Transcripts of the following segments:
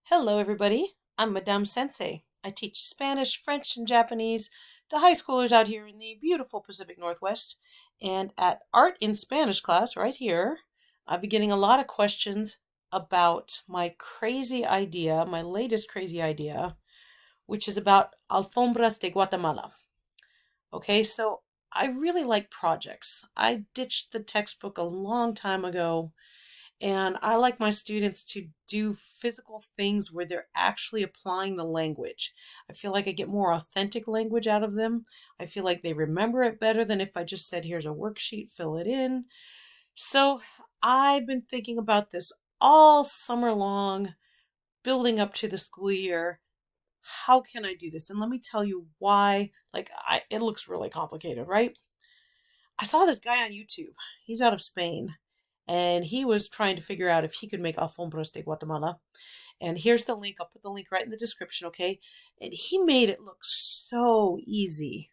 Hello, everybody. I'm Madame Sensei. I teach Spanish, French, and Japanese to high schoolers out here in the beautiful Pacific Northwest. And at Art in Spanish class, right here, I've been getting a lot of questions about my crazy idea, my latest crazy idea, which is about Alfombras de Guatemala. Okay, so I really like projects. I ditched the textbook a long time ago and I like my students to do physical things where they're actually applying the language. I feel like I get more authentic language out of them. I feel like they remember it better than if I just said, here's a worksheet, fill it in. So I've been thinking about this all summer long, building up to the school year. How can I do this? And let me tell you why. It looks really complicated, right? I saw this guy on YouTube. He's out of Spain and he was trying to figure out if he could make Alfombras de Guatemala. And here's the link. I'll put the link right in the description, okay? And he made it look so easy.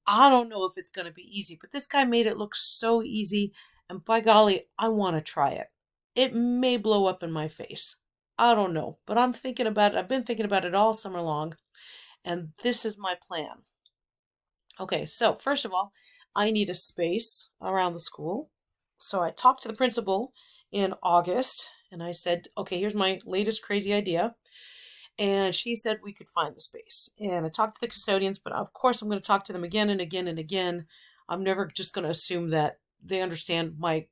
I don't know if it's going to be easy, but this guy made it look so easy. And by golly, I want to try it. It may blow up in my face. I don't know, but I'm thinking about it. I've been thinking about it all summer long, and this is my plan. Okay, so first of all, I need a space around the school. So I talked to the principal in August and I said, okay, here's my latest crazy idea. And she said we could find the space. And I talked to the custodians, but of course I'm going to talk to them again and again and again. I'm never just going to assume that they understand my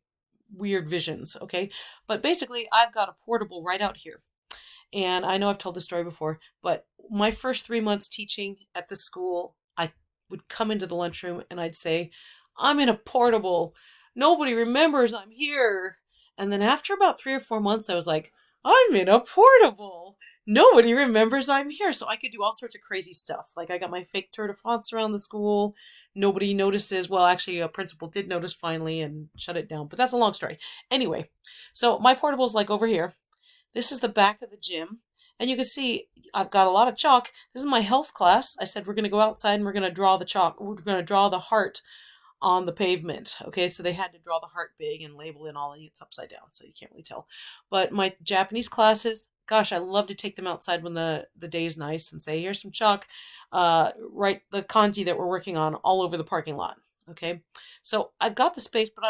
weird visions, okay? But basically, I've got a portable right out here. And I know I've told this story before, but my first 3 months teaching at the school, I would come into the lunchroom and I'd say, I'm in a portable. Nobody remembers I'm here. And then after about 3 or 4 months, I was like, I'm in a portable. Nobody remembers I'm here. So I could do all sorts of crazy stuff. Like I got my fake tour de France around the school. Nobody notices. Well, actually, a principal did notice finally and shut it down. But that's a long story. Anyway, so my portable's like over here. This is the back of the gym. And you can see I've got a lot of chalk. This is my health class. I said we're going to go outside and we're going to draw the chalk. We're going to draw the heart on the pavement. Okay, so they had to draw the heart big and label in all, and it's upside down, so you can't really tell. But my Japanese classes, gosh, I love to take them outside when the day is nice and say, here's some chalk, write the kanji that we're working on all over the parking lot. Okay, so I've got the space, but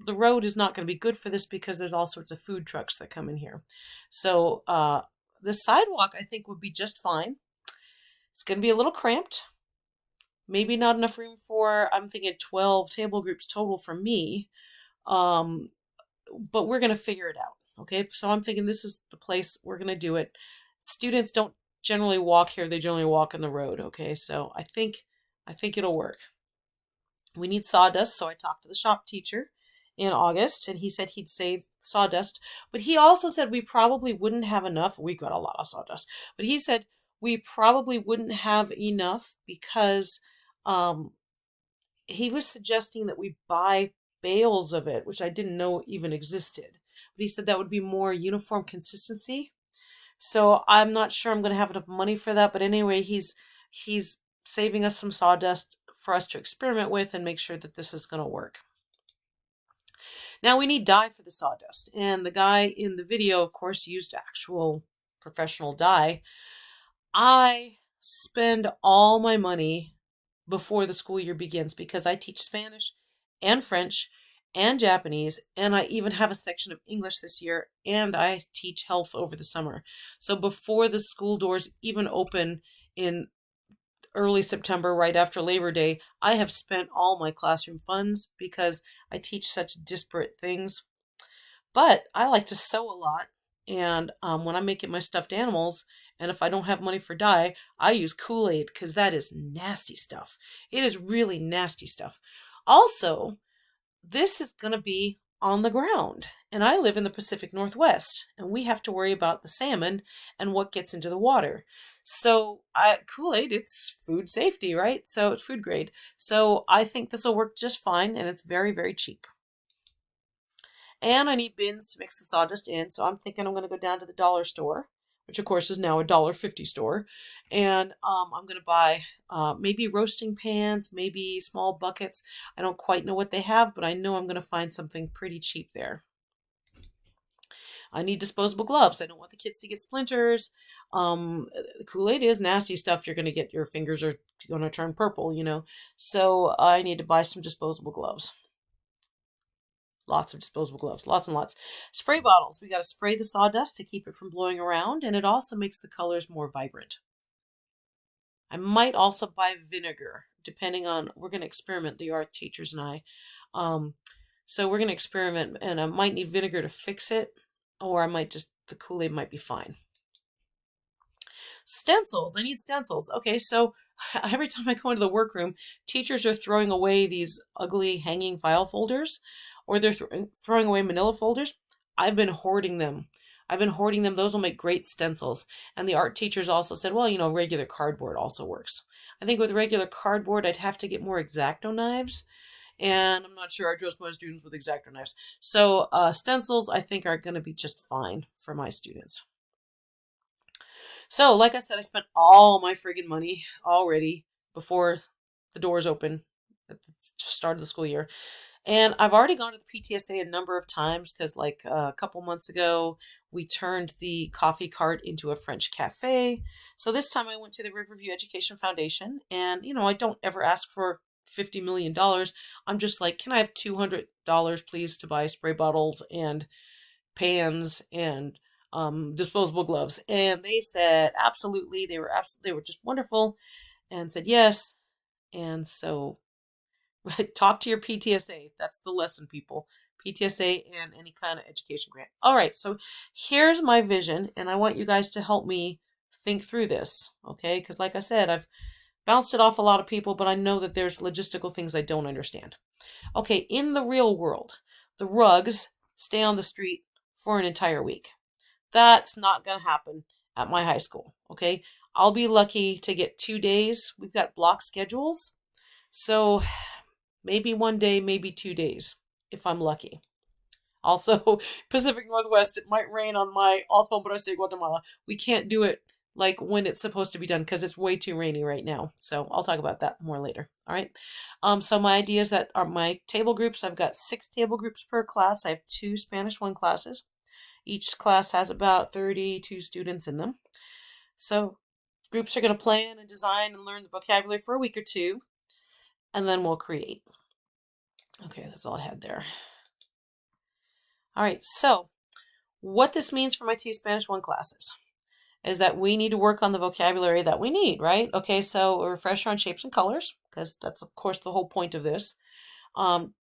the road is not going to be good for this because there's all sorts of food trucks that come in here. So the sidewalk I think would be just fine. It's going to be a little cramped. Maybe not enough room for, I'm thinking 12 table groups total for me. Um, but we're going to figure it out. Okay. So I'm thinking this is the place we're going to do it. Students don't generally walk here. They generally walk on the road. Okay. So I think it'll work. We need sawdust. So I talked to the shop teacher in August and he said he'd save sawdust, but he also said we probably wouldn't have enough. We got a lot of sawdust, but he said we probably wouldn't have enough because um, he was suggesting that we buy bales of it, which I didn't know even existed. But he said that would be more uniform consistency. So I'm not sure I'm going to have enough money for that. But anyway, he's saving us some sawdust for us to experiment with and make sure that this is going to work. Now we need dye for the sawdust. And the guy in the video, of course, used actual professional dye. I spend all my money before the school year begins because I teach Spanish and French and Japanese, and I even have a section of English this year, and I teach health over the summer. So before the school doors even open in early September, right after Labor Day, I have spent all my classroom funds because I teach such disparate things. But I like to sew a lot, and when I'm making my stuffed animals, and if I don't have money for dye, I use Kool-Aid because that is nasty stuff. It is really nasty stuff. Also, this is going to be on the ground, and I live in the Pacific Northwest, and we have to worry about the salmon and what gets into the water. So Kool-Aid, it's food safety, right? So it's food grade. So I think this will work just fine, and it's very, very cheap. And I need bins to mix the sawdust in, so I'm thinking I'm going to go down to the dollar store, which of course is now a $1.50 store, and I'm going to buy maybe roasting pans, maybe small buckets. I don't quite know what they have, but I know I'm going to find something pretty cheap there. I need disposable gloves. I don't want the kids to get splinters. Kool-Aid is nasty stuff. You're going to get, your fingers are going to turn purple, So I need to buy some disposable gloves. Lots of disposable gloves, lots and lots. Spray bottles. We got to spray the sawdust to keep it from blowing around, and it also makes the colors more vibrant. I might also buy vinegar, depending on, we're going to experiment, the art teachers and I. So we're going to experiment, and I might need vinegar to fix it, or I might just, the Kool-Aid might be fine. Stencils. I need stencils. Okay, so every time I go into the workroom, teachers are throwing away these ugly hanging file folders, or they're throwing away manila folders. I've been hoarding them. Those will make great stencils. And the art teachers also said, well, regular cardboard also works. I think with regular cardboard, I'd have to get more X-Acto knives. And I'm not sure I trust my students with X-Acto knives. So stencils, I think, are going to be just fine for my students. So, like I said, I spent all my friggin' money already before the doors open at the start of the school year. And I've already gone to the PTSA a number of times because, like, a couple months ago, we turned the coffee cart into a French cafe. So this time I went to the Riverview Education Foundation, and, I don't ever ask for $50 million. I'm just like, can I have $200, please, to buy spray bottles and pans and disposable gloves? And they said absolutely. They were just wonderful, and said yes. And so talk to your PTSA. That's the lesson, people. PTSA and any kind of education grant. All right, so here's my vision, and I want you guys to help me think through this, okay? Because like I said, I've bounced it off a lot of people, but I know that there's logistical things I don't understand. Okay, in the real world, the rugs stay on the street for an entire week. That's not going to happen at my high school, okay? I'll be lucky to get 2 days. We've got block schedules, so maybe 1 day, maybe 2 days, if I'm lucky. Also, Pacific Northwest, it might rain on my Alfombras de Guatemala. We can't do it like when it's supposed to be done because it's way too rainy right now. So I'll talk about that more later. All right. So my ideas that are my table groups. I've got 6 table groups per class. I have 2 Spanish 1 classes. Each class has about 32 students in them. So groups are going to plan and design and learn the vocabulary for a week or 2, and then we'll create. Okay, that's all I had there. All right, so what this means for my 2 Spanish 1 classes is that we need to work on the vocabulary that we need, right? Okay, so a refresher on shapes and colors, because that's, of course, the whole point of this.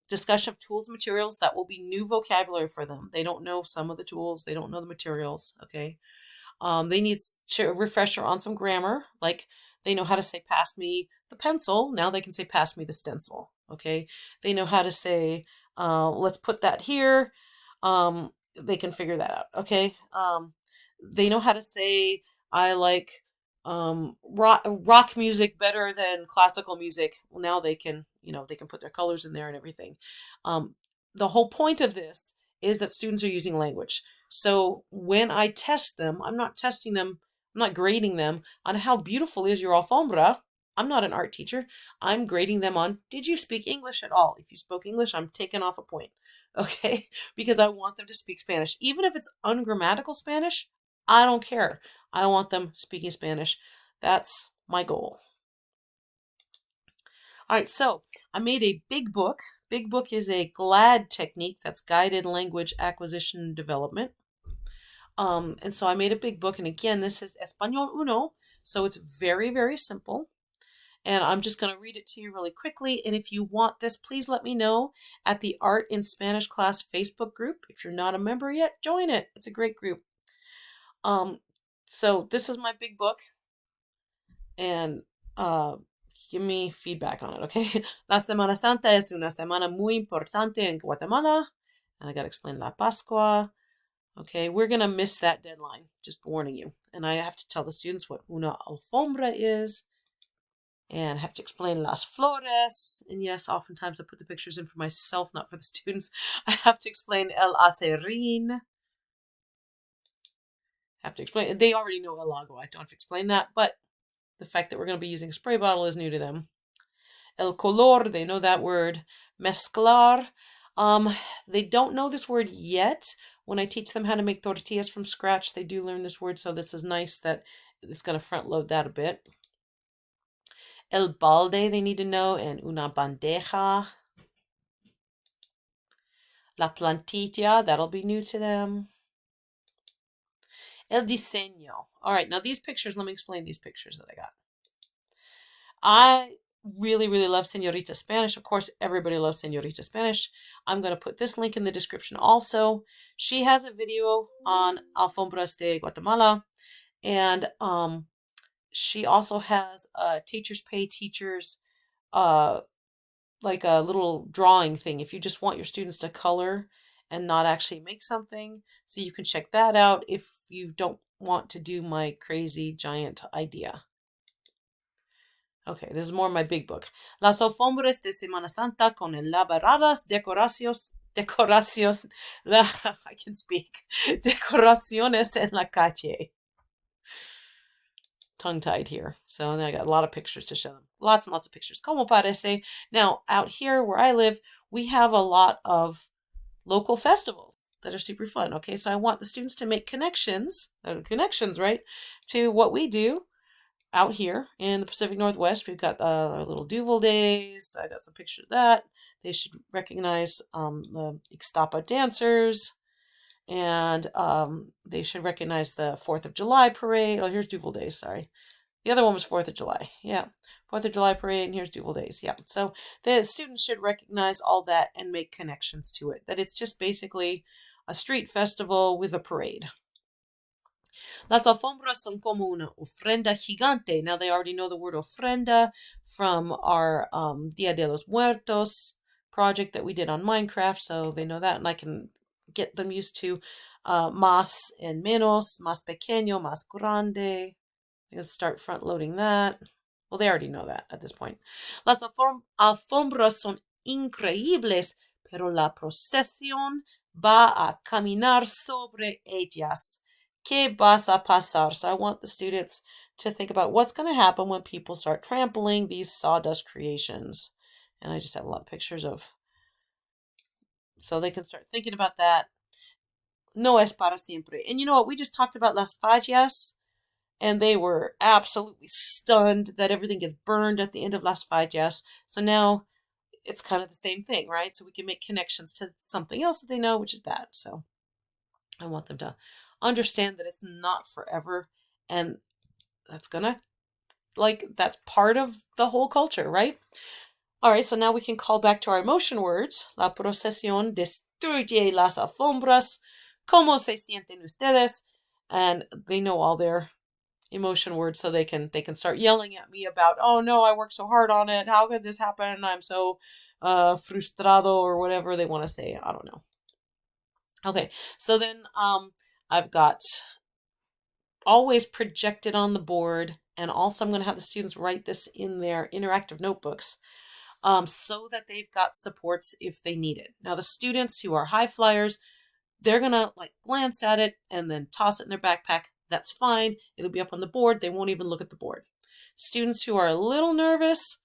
Discussion of tools and materials. That will be new vocabulary for them. They don't know some of the tools. They don't know the materials, okay? They need a refresher on some grammar, like they know how to say, pass me the pencil. Now they can say, pass me the stencil, okay? They know how to say, let's put that here. They can figure that out, okay? They know how to say, I like rock music better than classical music. Well, now they can, they can put their colors in there and everything. The whole point of this is that students are using language. So when I test them, I'm not testing them, I'm not grading them on how beautiful is your Alfombra. I'm not an art teacher. I'm grading them on, did you speak English at all? If you spoke English, I'm taking off a point, okay? Because I want them to speak Spanish. Even if it's ungrammatical Spanish, I don't care. I want them speaking Spanish. That's my goal. All right, so I made a big book. Big book is a GLAD technique. That's Guided Language Acquisition and Development. And so I made a big book. And again, this is Español Uno. So it's very, very simple. And I'm just going to read it to you really quickly. And if you want this, please let me know at the Art in Spanish class Facebook group. If you're not a member yet, join it. It's a great group. So this is my big book. And give me feedback on it, okay? La Semana Santa es una semana muy importante en Guatemala. And I got to explain La Pascua. Okay, we're going to miss that deadline. Just warning you. And I have to tell the students what una alfombra is. And I have to explain las flores. And yes, oftentimes I put the pictures in for myself, not for the students. I have to explain el acerrín. Have to explain. They already know el agua. I don't have to explain that. But the fact that we're going to be using a spray bottle is new to them. El color, they know that word. Mezclar. They don't know this word yet. when I teach them how to make tortillas from scratch, they do learn this word, so this is nice that it's going to front load that a bit. El balde they need to know, and una bandeja. La plantilla, that'll be new to them. El diseño. All right, now these pictures, let me explain these pictures that I got. I really, really love Señorita Spanish. Of course, everybody loves Señorita Spanish. I'm going to put this link in the description also. She has a video on Alfombras de Guatemala, and she also has Teachers Pay Teachers, like a little drawing thing if you just want your students to color and not actually make something. So you can check that out if you don't want to do my crazy giant idea. Okay, this is more my big book. Las alfombras de Semana Santa con elaboradas decoraciones, I can speak, decoraciones en la calle. Tongue-tied here. So then I got a lot of pictures to show them. Lots and lots of pictures. Como parece. Now, out here where I live, we have a lot of local festivals that are super fun. Okay, so I want the students to make connections, right, to what we do out here in the Pacific Northwest. We've got our little Duval Days. I got some pictures of that. They should recognize the Ixtapa dancers. And they should recognize the 4th of July parade. Oh, here's Duval Days, sorry. The other one was 4th of July. Yeah, 4th of July parade, and here's Duval Days. Yeah, so the students should recognize all that and make connections to it. That it's just basically a street festival with a parade. Las alfombras son como una ofrenda gigante. Now they already know the word ofrenda from our Dia de los Muertos project that we did on Minecraft, so they know that, and I can get them used to más and menos, más pequeño, más grande. Let's start front loading that. Well, they already know that at this point. Las alfombras son increíbles, pero la procesión va a caminar sobre ellas. ¿Qué vas a pasar? So I want the students to think about what's going to happen when people start trampling these sawdust creations. And I just have a lot of pictures of, so they can start thinking about that. No es para siempre. And you know what? We just talked about Las Fallas, and they were absolutely stunned that everything gets burned at the end of Las Fallas. So now it's kind of the same thing, right? So we can make connections to something else that they know, which is that. So I want them to understand that it's not forever, and that's gonna, like, that's part of the whole culture, right? All right, so now we can call back to our emotion words. La procesión destruye las alfombras. ¿Cómo se sienten ustedes? And they know all their emotion words, so they can start yelling at me about, oh no, I worked so hard on it. How could this happen? I'm so frustrado, or whatever they want to say. I don't know. Okay, so then I've got always projected on the board, and also I'm going to have the students write this in their interactive notebooks. So that they've got supports if they need it. Now, the students who are high flyers, they're going to like glance at it and then toss it in their backpack. That's fine. It'll be up on the board. They won't even look at the board. Students who are a little nervous,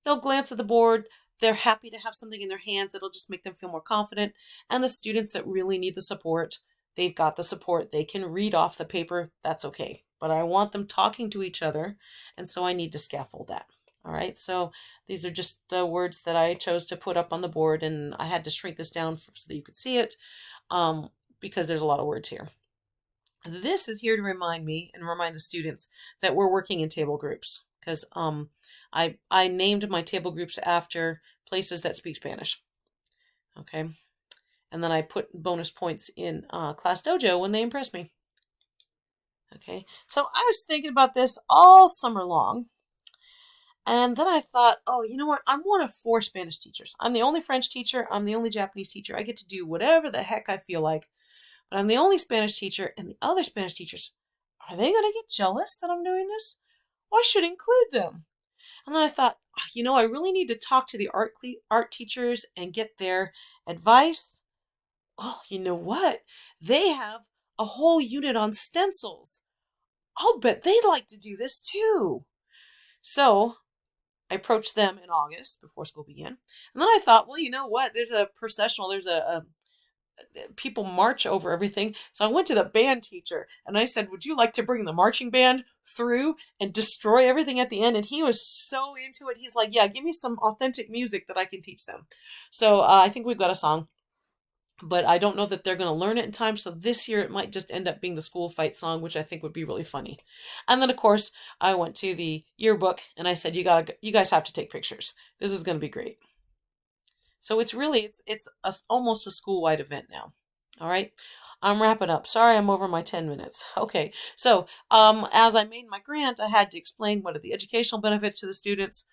they'll glance at the board. They're happy to have something in their hands. It'll just make them feel more confident. And the students that really need the support, they've got the support. They can read off the paper. That's okay. But I want them talking to each other, and so I need to scaffold that. All right, so these are just the words that I chose to put up on the board, and I had to shrink this down so that you could see it, because there's a lot of words here. This is here to remind me and remind the students that we're working in table groups, because I named my table groups after places that speak Spanish. Okay, and then I put bonus points in Class Dojo when they impress me. Okay, so I was thinking about this all summer long. And then I thought, oh, you know what? I'm one of 4 Spanish teachers. I'm the only French teacher. I'm the only Japanese teacher. I get to do whatever the heck I feel like. But I'm the only Spanish teacher, and the other Spanish teachers, are they going to get jealous that I'm doing this? Well, I should include them. And then I thought, you know, I really need to talk to the art teachers and get their advice. Oh, you know what? They have a whole unit on stencils. I'll bet they'd like to do this too. So I approached them in August before school began. And then I thought, well, you know what? There's a processional, there's a people march over everything. So I went to the band teacher and I said, would you like to bring the marching band through and destroy everything at the end? And he was so into it. He's like, yeah, give me some authentic music that I can teach them. So I think we've got a song, but I don't know that they're going to learn it in time. So this year it might just end up being the school fight song, which I think would be really funny. And then of course I went to the yearbook and I said, you guys have to take pictures. This is going to be great. So it's almost a school-wide event now. All right. I'm wrapping up. Sorry, I'm over my 10 minutes. Okay. So, as I made my grant, I had to explain what are the educational benefits to the students.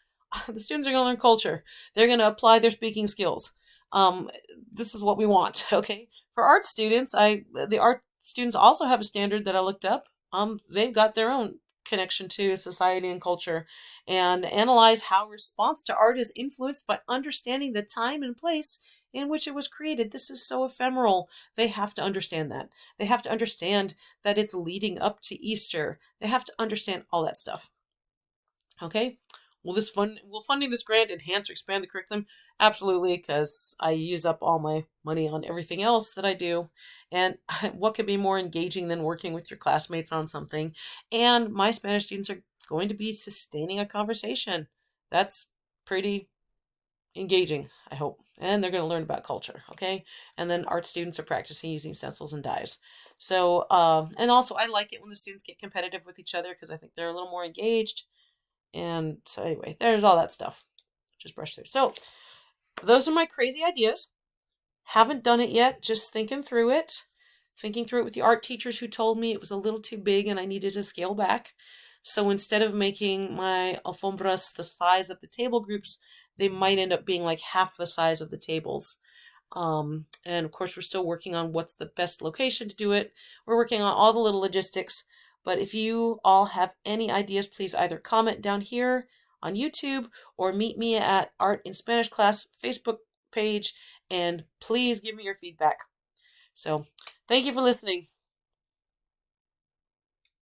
The students are going to learn culture. They're going to apply their speaking skills. Um, this is what we want. Okay. For art students, the art students also have a standard that I looked up. They've got their own connection to society and culture, and analyze how response to art is influenced by understanding the time and place in which it was created. This is so ephemeral. They have to understand that. They have to understand that it's leading up to Easter. They have to understand all that stuff. Okay? Will funding this grant enhance or expand the curriculum? Absolutely, because I use up all my money on everything else that I do. And what could be more engaging than working with your classmates on something? And my Spanish students are going to be sustaining a conversation. That's pretty engaging, I hope. And they're going to learn about culture, okay? And then art students are practicing using stencils and dyes. So, and also I like it when the students get competitive with each other because I think they're a little more engaged. And so anyway, there's all that stuff. Just brush through. So those are my crazy ideas. Haven't done it yet. Just thinking through it. Thinking through it with the art teachers who told me it was a little too big and I needed to scale back. So instead of making my alfombras the size of the table groups, they might end up being like half the size of the tables. And of course, we're still working on what's the best location to do it. We're working on all the little logistics. But if you all have any ideas, please either comment down here on YouTube or meet me at Art in Spanish Class Facebook page, and please give me your feedback. So thank you for listening.